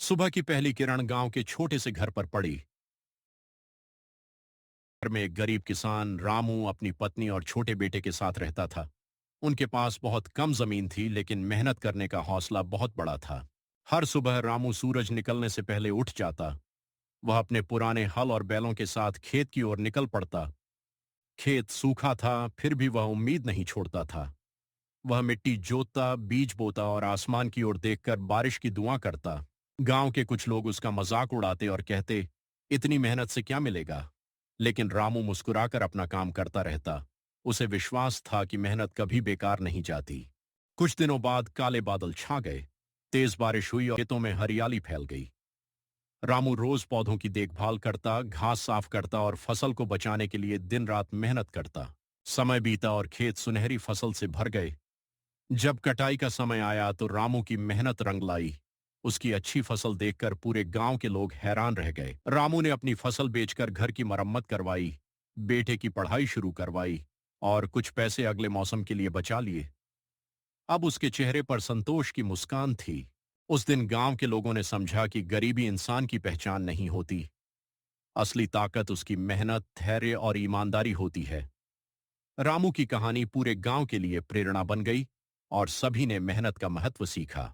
सुबह की पहली किरण गांव के छोटे से घर पर पड़ी। घर में एक गरीब किसान रामू अपनी पत्नी और छोटे बेटे के साथ रहता था। उनके पास बहुत कम जमीन थी, लेकिन मेहनत करने का हौसला बहुत बड़ा था। हर सुबह रामू सूरज निकलने से पहले उठ जाता। वह अपने पुराने हल और बैलों के साथ खेत की ओर निकल पड़ता। खेत सूखा था, फिर भी वह उम्मीद नहीं छोड़ता था। वह मिट्टी जोतता, बीज बोता और आसमान की ओर देखकर बारिश की दुआ करता। गांव के कुछ लोग उसका मजाक उड़ाते और कहते, इतनी मेहनत से क्या मिलेगा? लेकिन रामू मुस्कुराकर अपना काम करता रहता। उसे विश्वास था कि मेहनत कभी बेकार नहीं जाती। कुछ दिनों बाद काले बादल छा गए। तेज बारिश हुई और खेतों में हरियाली फैल गई। रामू रोज पौधों की देखभाल करता, घास साफ करता और फसल को बचाने के लिए दिन रात मेहनत करता। समय बीता और खेत सुनहरी फसल से भर गए। जब कटाई का समय आया तो रामू की मेहनत रंग लाई। उसकी अच्छी फसल देखकर पूरे गांव के लोग हैरान रह गए। रामू ने अपनी फसल बेचकर घर की मरम्मत करवाई, बेटे की पढ़ाई शुरू करवाई और कुछ पैसे अगले मौसम के लिए बचा लिए। अब उसके चेहरे पर संतोष की मुस्कान थी। उस दिन गांव के लोगों ने समझा कि गरीबी इंसान की पहचान नहीं होती। असली ताकत उसकी मेहनत, धैर्य और ईमानदारी होती है। रामू की कहानी पूरे गांव के लिए प्रेरणा बन गई और सभी ने मेहनत का महत्व सीखा।